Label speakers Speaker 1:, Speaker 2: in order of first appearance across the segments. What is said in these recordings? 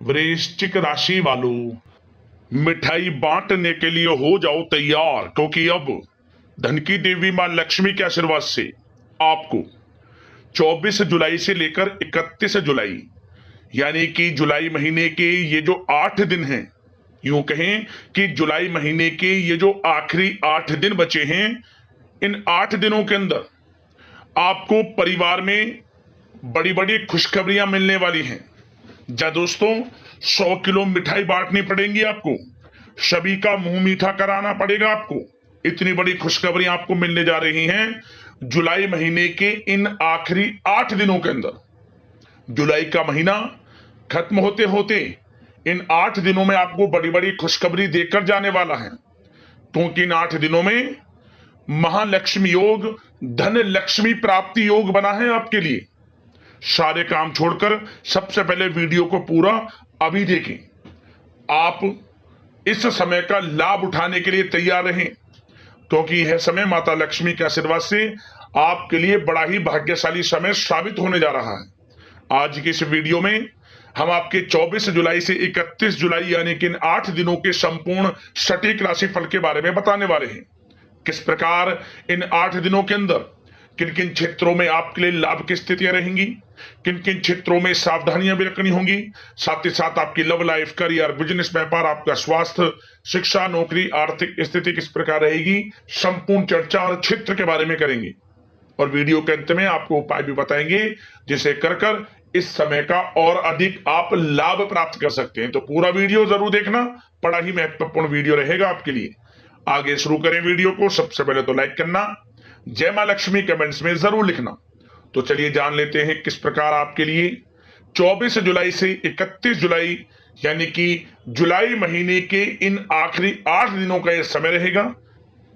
Speaker 1: वृश्चिक राशि वालों, मिठाई बांटने के लिए हो जाओ तैयार, क्योंकि अब धन की देवी मां लक्ष्मी के आशीर्वाद से आपको 24 जुलाई से लेकर 31 जुलाई यानी कि जुलाई महीने के ये जो 8 दिन हैं, यूं कहें कि जुलाई महीने के ये जो आखिरी 8 दिन बचे हैं, इन 8 दिनों के अंदर आपको परिवार में बड़ी बड़ी खुशखबरियां मिलने वाली हैं। जा दोस्तों, 100 किलो मिठाई बांटनी पड़ेंगी आपको, सभी का मुंह मीठा कराना पड़ेगा आपको। इतनी बड़ी खुशखबरियां आपको मिलने जा रही हैं जुलाई महीने के इन आखिरी 8 दिनों के अंदर। जुलाई का महीना खत्म होते होते इन 8 दिनों में आपको बड़ी बड़ी खुशखबरी देकर जाने वाला है, क्योंकि इन 8 दिनों में महालक्ष्मी योग, धन लक्ष्मी प्राप्ति योग बना है आपके लिए। सारे काम छोड़कर सबसे पहले वीडियो को पूरा अभी देखें। आप इस समय का लाभ उठाने के लिए तैयार रहें, क्योंकि यह समय माता लक्ष्मी के आशीर्वाद से आपके लिए बड़ा ही भाग्यशाली समय साबित होने जा रहा है। आज की इस वीडियो में हम आपके 24 जुलाई से 31 जुलाई यानी कि इन 8 दिनों के संपूर्ण सटीक राशिफल के बारे में बताने वाले हैं। किस प्रकार इन 8 दिनों के अंदर किन किन क्षेत्रों में आपके लिए लाभ की स्थितियां रहेंगी, किन किन क्षेत्रों में सावधानियां भी रखनी होंगी, साथ ही साथ आपकी लव लाइफ, करियर, बिजनेस, व्यापार, आपका स्वास्थ्य, शिक्षा, नौकरी, आर्थिक स्थिति किस प्रकार रहेगी, संपूर्ण चर्चा और क्षेत्र के बारे में करेंगे। और वीडियो के अंत में आपको उपाय भी बताएंगे जिसे कर इस समय का और अधिक आप लाभ प्राप्त कर सकते हैं। तो पूरा वीडियो जरूर देखना, बड़ा ही महत्वपूर्ण वीडियो रहेगा आपके लिए। आगे शुरू करें वीडियो को। सबसे पहले तो लाइक करना, जय मां लक्ष्मी कमेंट्स में जरूर लिखना। तो चलिए जान लेते हैं किस प्रकार आपके लिए 24 जुलाई से 31 जुलाई यानी कि जुलाई महीने के इन आखिरी 8 दिनों का यह समय रहेगा।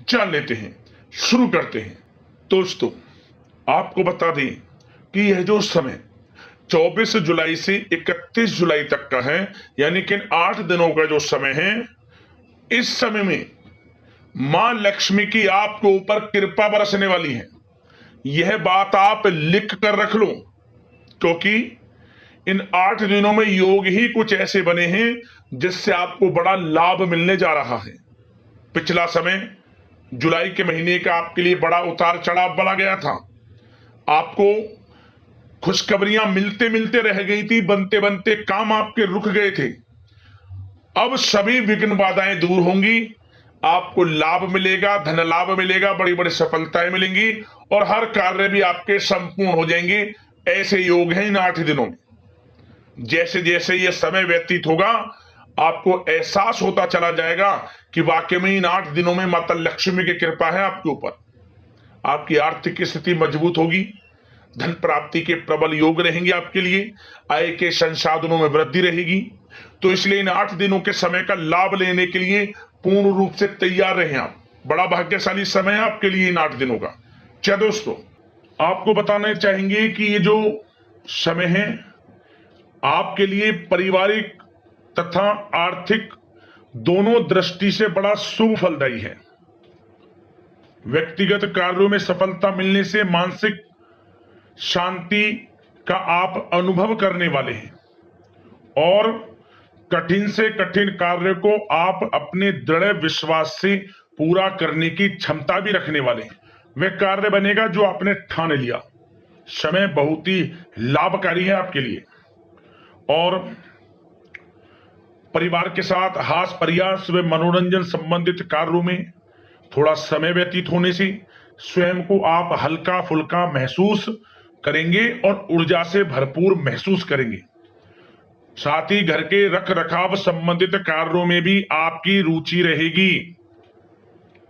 Speaker 1: जान लेते हैं, शुरू करते हैं। दोस्तों, आपको बता दें कि यह जो समय 24 जुलाई से 31 जुलाई तक का है, यानी कि इन 8 दिनों का जो समय है, इस समय में मां लक्ष्मी की आपके ऊपर कृपा बरसने वाली है। यह बात आप लिख कर रख लो, क्योंकि इन 8 दिनों में योग ही कुछ ऐसे बने हैं जिससे आपको बड़ा लाभ मिलने जा रहा है। पिछला समय जुलाई के महीने का आपके लिए बड़ा उतार चढ़ाव बना गया था। आपको खुशखबरियां मिलते मिलते रह गई थी, बनते बनते काम आपके रुक गए थे। अब सभी विघ्न बाधाएं दूर होंगी, आपको लाभ मिलेगा, धन लाभ मिलेगा, बड़ी बड़ी सफलताएं मिलेंगी और हर कार्य भी आपके संपूर्ण हो जाएंगे। ऐसे योग हैं इन 8 दिनों में। जैसे जैसे ये समय व्यतीत होगा, आपको एहसास होता चला जाएगा कि वाकई में इन 8 दिनों में माता लक्ष्मी की कृपा है आपके ऊपर। आपकी आर्थिक स्थिति मजबूत होगी, धन प्राप्ति के प्रबल योग रहेंगे आपके लिए, आय के संसाधनों में वृद्धि रहेगी। तो इसलिए इन 8 दिनों के समय का लाभ लेने के लिए पूर्ण रूप से तैयार रहें आप। बड़ा भाग्यशाली समय है आपके लिए इन 8 दिनों का। क्या दोस्तों, आपको बताना चाहेंगे कि ये जो समय है आपके लिए पारिवारिक तथा आर्थिक दोनों दृष्टि से बड़ा शुभ फलदायी है। व्यक्तिगत कार्यों में सफलता मिलने से मानसिक शांति का आप अनुभव करने वाले हैं और कठिन से कठिन कार्य को आप अपने दृढ़ विश्वास से पूरा करने की क्षमता भी रखने वाले हैं। वह कार्य बनेगा जो आपने ठान लिया। समय बहुत ही लाभकारी है आपके लिए और परिवार के साथ हास्य प्रयास व मनोरंजन संबंधित कार्यों में थोड़ा समय व्यतीत होने से स्वयं को आप हल्का फुल्का महसूस करेंगे और ऊर्जा से भरपूर महसूस करेंगे। साथ ही घर के रख रखाव संबंधित कार्यों में भी आपकी रुचि रहेगी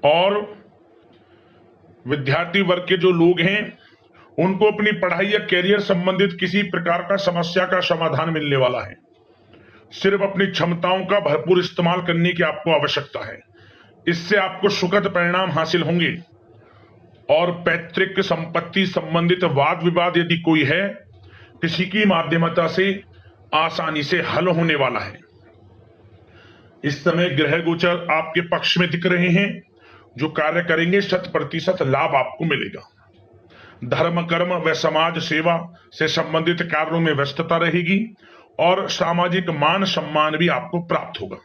Speaker 1: और विद्यार्थी वर्ग के जो लोग हैं उनको अपनी पढ़ाई या कैरियर संबंधित किसी प्रकार का समस्या का समाधान मिलने वाला है। सिर्फ अपनी क्षमताओं का भरपूर इस्तेमाल करने की आपको आवश्यकता है। इससे आपको सुखद परिणाम हासिल होंगे और पैतृक संपत्ति संबंधित वाद विवाद यदि कोई है, किसी की माध्यमता से आसानी से हल होने वाला है। इस समय ग्रह गोचर आपके पक्ष में दिख रहे हैं। जो कार्य करेंगे 100% लाभ आपको मिलेगा। धर्म, कर्म व समाज सेवा से संबंधित कार्यों में व्यस्तता रहेगी और सामाजिक मान सम्मान भी आपको प्राप्त होगा।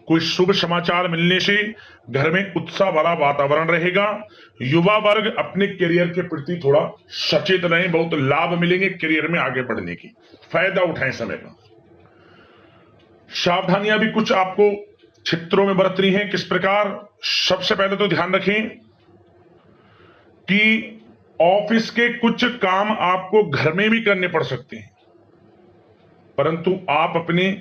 Speaker 1: कोई शुभ समाचार मिलने से घर में उत्साह भरा वातावरण रहेगा। युवा वर्ग अपने करियर के प्रति थोड़ा सचेत रहें, बहुत लाभ मिलेंगे करियर में आगे बढ़ने की, फायदा उठाएं समय का। सावधानियां भी कुछ आपको क्षेत्रों में बरतनी है। किस प्रकार? सबसे पहले तो ध्यान रखें कि ऑफिस के कुछ काम आपको घर में भी करने पड़ सकते हैं, परंतु आप अपने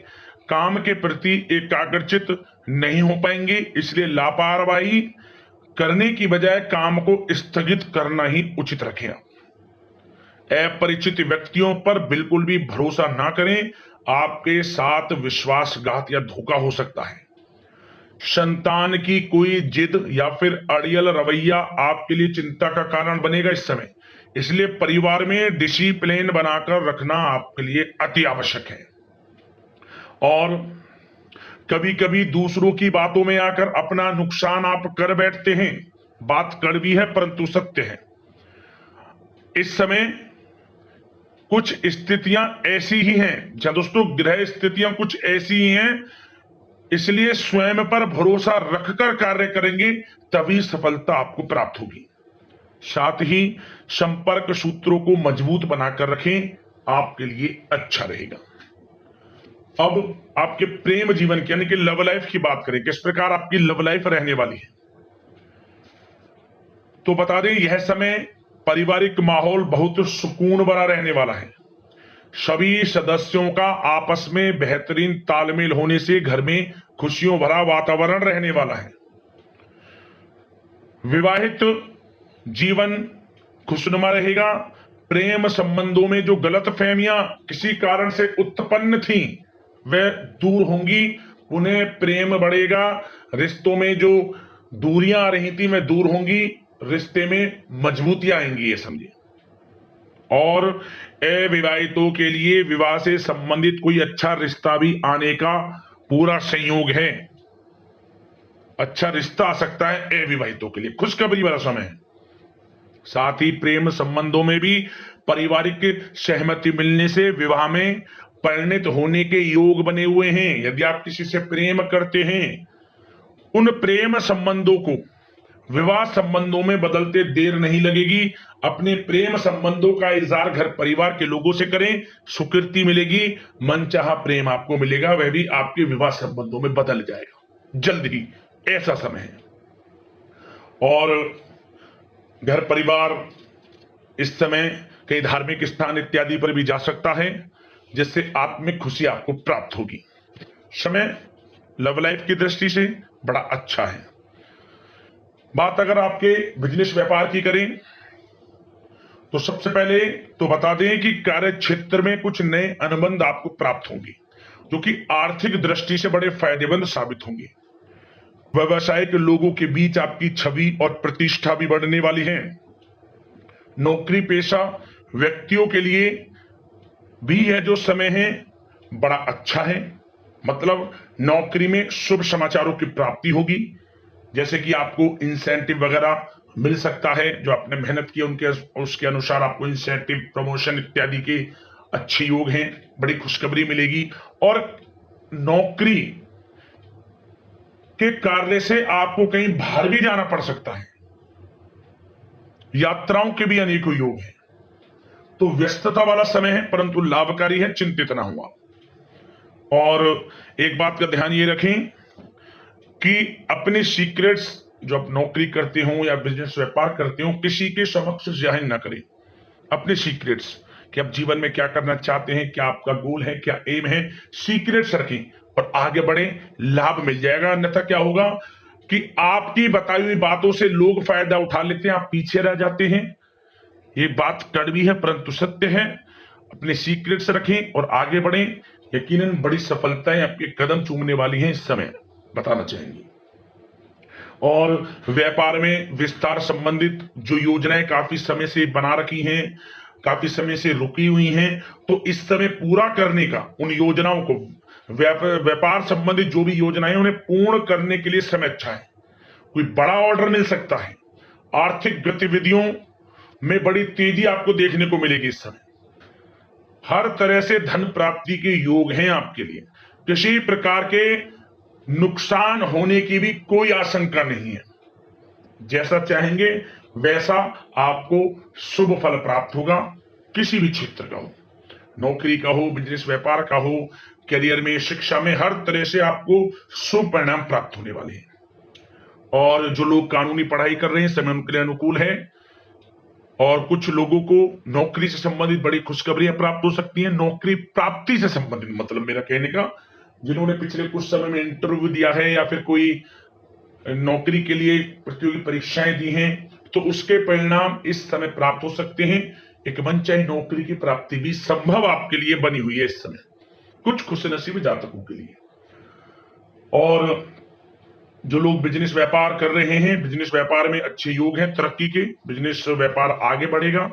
Speaker 1: काम के प्रति एकाग्रचित नहीं हो पाएंगे, इसलिए लापरवाही करने की बजाय काम को स्थगित करना ही उचित रखें। अपरिचित व्यक्तियों पर बिल्कुल भी भरोसा ना करें, आपके साथ विश्वासघात या धोखा हो सकता है। संतान की कोई जिद या फिर अड़ियल रवैया आपके लिए चिंता का कारण बनेगा इस समय, इसलिए परिवार में डिसिप्लिन बनाकर रखना आपके लिए अति आवश्यक है। और कभी कभी दूसरों की बातों में आकर अपना नुकसान आप कर बैठते हैं। बात कड़वी है परंतु सत्य है। इस समय कुछ स्थितियां ऐसी ही हैं, जहां दोस्तों ग्रह स्थितियां कुछ ऐसी ही हैं, इसलिए स्वयं पर भरोसा रखकर कार्य करेंगे तभी सफलता आपको प्राप्त होगी। साथ ही संपर्क सूत्रों को मजबूत बनाकर रखें, आपके लिए अच्छा रहेगा। अब आपके प्रेम जीवन की यानी कि लव लाइफ की बात करें, किस प्रकार आपकी लव लाइफ रहने वाली है। तो बता दें, यह समय पारिवारिक माहौल बहुत सुकून भरा रहने वाला है। सभी सदस्यों का आपस में बेहतरीन तालमेल होने से घर में खुशियों भरा वातावरण रहने वाला है। विवाहित जीवन खुशनुमा रहेगा। प्रेम संबंधों में जो गलतफहमियां किसी कारण से उत्पन्न थी वह दूर होंगी, उन्हें प्रेम बढ़ेगा। रिश्तों में जो दूरियां आ रही थी वह दूर होंगी, रिश्ते में मजबूतियां आएंगी, ये समझिए। और अविवाहितों के लिए विवाह से संबंधित कोई अच्छा रिश्ता भी आने का पूरा संयोग है। अच्छा रिश्ता आ सकता है अविवाहितों के लिए, खुशखबरी वाला समय है। साथ ही प्रेम संबंधों में भी पारिवारिक सहमति मिलने से विवाह में परिणत होने के योग बने हुए हैं। यदि आप किसी से प्रेम करते हैं, उन प्रेम संबंधों को विवाह संबंधों में बदलते देर नहीं लगेगी। अपने प्रेम संबंधों का इजहार घर परिवार के लोगों से करें, स्वीकृति मिलेगी, मनचाहा प्रेम आपको मिलेगा, वह भी आपके विवाह संबंधों में बदल जाएगा जल्द ही, ऐसा समय है। और घर परिवार इस समय कई धार्मिक स्थान इत्यादि पर भी जा सकता है, जिससे आत्मिक खुशी आपको प्राप्त होगी। समय लव लाइफ की दृष्टि से बड़ा अच्छा है। बात अगर आपके बिजनेस व्यापार की करें तो सबसे पहले तो बता दें कि कार्य क्षेत्र में कुछ नए अनुबंध आपको प्राप्त होंगे, जो कि आर्थिक दृष्टि से बड़े फायदेमंद साबित होंगे। व्यवसायिक लोगों के बीच आपकी छवि और प्रतिष्ठा भी बढ़ने वाली है। नौकरी पेशा व्यक्तियों के लिए भी यह जो समय है बड़ा अच्छा है। मतलब नौकरी में शुभ समाचारों की प्राप्ति होगी, जैसे कि आपको इंसेंटिव वगैरह मिल सकता है, जो आपने मेहनत की उनके उसके अनुसार आपको इंसेंटिव, प्रमोशन इत्यादि के अच्छे योग हैं, बड़ी खुशखबरी मिलेगी। और नौकरी के कार्य से आपको कहीं बाहर भी जाना पड़ सकता है, यात्राओं के भी अनेकों योग हैं। तो व्यस्तता वाला समय है परंतु लाभकारी है, चिंतित ना हुआ। और एक बात का ध्यान ये रखें कि अपने सीक्रेट्स जो आप नौकरी करते हो या बिजनेस व्यापार करते हो, किसी के समक्ष जाहिर ना करें अपने सीक्रेट्स, कि आप जीवन में क्या करना चाहते हैं, क्या आपका गोल है, क्या एम है, सीक्रेट्स रखें और आगे बढ़े, लाभ मिल जाएगा। अन्यथा क्या होगा कि आपकी बताई हुई बातों से लोग फायदा उठा लेते हैं, आप पीछे रह जाते हैं। ये बात कड़वी है परंतु सत्य है। अपने सीक्रेट्स रखें और आगे बढ़ें, यकीनन बड़ी सफलताएं आपके कदम चूमने वाली हैं इस समय, बताना चाहेंगे। और व्यापार में विस्तार संबंधित जो योजनाएं काफी समय से बना रखी हैं, काफी समय से रुकी हुई हैं, तो इस समय पूरा करने का, उन योजनाओं को, व्यापार संबंधित जो भी योजनाएं उन्हें पूर्ण करने के लिए समय अच्छा है। कोई बड़ा ऑर्डर मिल सकता है। आर्थिक गतिविधियों में बड़ी तेजी आपको देखने को मिलेगी इस समय। हर तरह से धन प्राप्ति के योग हैं आपके लिए। किसी प्रकार के नुकसान होने की भी कोई आशंका नहीं है। जैसा चाहेंगे वैसा आपको शुभ फल प्राप्त होगा। किसी भी क्षेत्र का हो, नौकरी का हो, बिजनेस व्यापार का हो, करियर में, शिक्षा में, हर तरह से आपको शुभ परिणाम प्राप्त होने वाले हैं। और जो लोग कानूनी पढ़ाई कर रहे हैं, समय उनके लिए अनुकूल है। और कुछ लोगों को नौकरी से संबंधित बड़ी खुशखबरियां प्राप्त हो सकती हैं। नौकरी प्राप्ति से संबंधित मतलब मेरा कहने का, जिन्होंने पिछले कुछ समय में इंटरव्यू दिया है या फिर कोई नौकरी के लिए प्रतियोगी परीक्षाएं दी हैं, तो उसके परिणाम इस समय प्राप्त हो सकते हैं। एक मनचाही नौकरी की प्राप्ति भी संभव आपके लिए बनी हुई है इस समय, कुछ खुशनसीब जातकों के लिए। और जो लोग बिजनेस व्यापार कर रहे हैं, बिजनेस व्यापार में अच्छे योग हैं तरक्की के। बिजनेस व्यापार आगे बढ़ेगा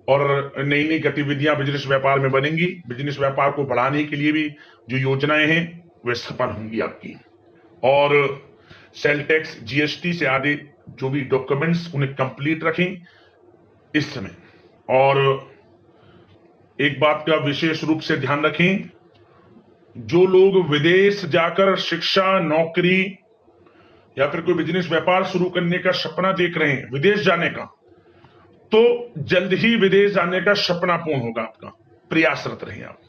Speaker 1: और नई नई गतिविधियां बिजनेस व्यापार में बनेंगी। बिजनेस व्यापार को बढ़ाने के लिए भी जो योजनाएं हैं वे सफल होंगी आपकी। और सेल टैक्स, जीएसटी से आदि जो भी डॉक्यूमेंट्स उन्हें कंप्लीट रखें इस समय। और एक बात का विशेष रूप से ध्यान रखें, जो लोग विदेश जाकर शिक्षा, नौकरी या फिर कोई बिजनेस व्यापार शुरू करने का सपना देख रहे हैं, विदेश जाने का, तो जल्द ही विदेश जाने का सपना पूर्ण होगा आपका। प्रयासरत रहिए आप।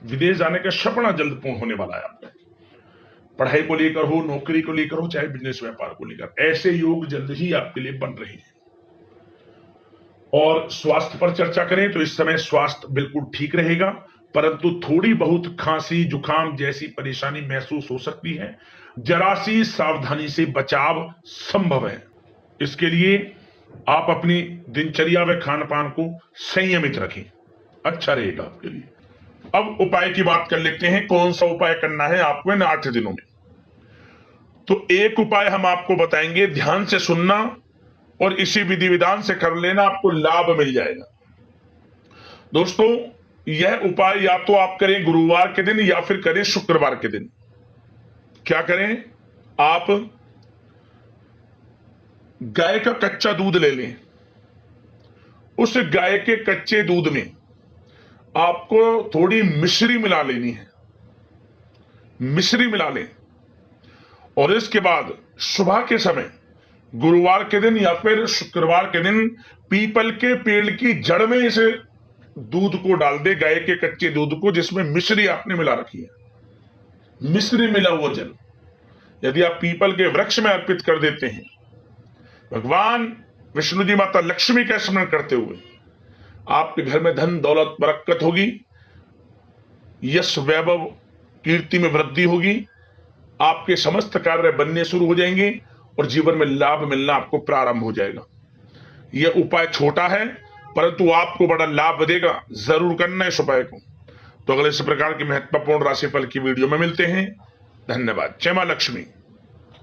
Speaker 1: विदेश जाने का सपना जल्द पूर्ण होने वाला है आपका। पढ़ाई को लेकर हो, नौकरी को लेकर हो, चाहे बिजनेस व्यापार को लेकर, ऐसे योग जल्द ही आपके लिए बन रहे हैं। और स्वास्थ्य पर चर्चा करें तो इस समय स्वास्थ्य बिल्कुल ठीक रहेगा, परंतु थोड़ी बहुत खांसी, जुकाम जैसी परेशानी महसूस हो सकती है। जरा सी सावधानी से बचाव संभव है। इसके लिए आप अपनी दिनचर्या व खान पान को संयमित रखें, अच्छा रहेगा आपके लिए। अब उपाय की बात कर लेते हैं, कौन सा उपाय करना है आपको इन 8 दिनों में। तो एक उपाय हम आपको बताएंगे, ध्यान से सुनना और इसी विधि विधान से कर लेना, आपको लाभ मिल जाएगा। दोस्तों, यह उपाय या तो आप करें गुरुवार के दिन या फिर करें शुक्रवार के दिन। क्या करें, आप गाय का कच्चा दूध ले लें। उस गाय के कच्चे दूध में आपको थोड़ी मिश्री मिला लेनी है, मिश्री मिला लें। और इसके बाद सुबह के समय, गुरुवार के दिन या फिर शुक्रवार के दिन, पीपल के पेड़ की जड़ में इस दूध को डाल दे, गाय के कच्चे दूध को जिसमें मिश्री आपने मिला रखी है। मिश्री मिला हुआ जल यदि आप पीपल के वृक्ष में अर्पित कर देते हैं, भगवान विष्णु जी, माता लक्ष्मी का स्मरण करते हुए, आपके घर में धन दौलत बरकत होगी, यश वैभव कीर्ति में वृद्धि होगी, आपके समस्त कार्य बनने शुरू हो जाएंगे और जीवन में लाभ मिलना आपको प्रारंभ हो जाएगा। यह उपाय छोटा है परंतु आपको बड़ा लाभ देगा। जरूर करना इस उपाय को। तो अगले इस प्रकार की महत्वपूर्ण राशिफल की वीडियो में मिलते हैं। धन्यवाद। जय मां लक्ष्मी।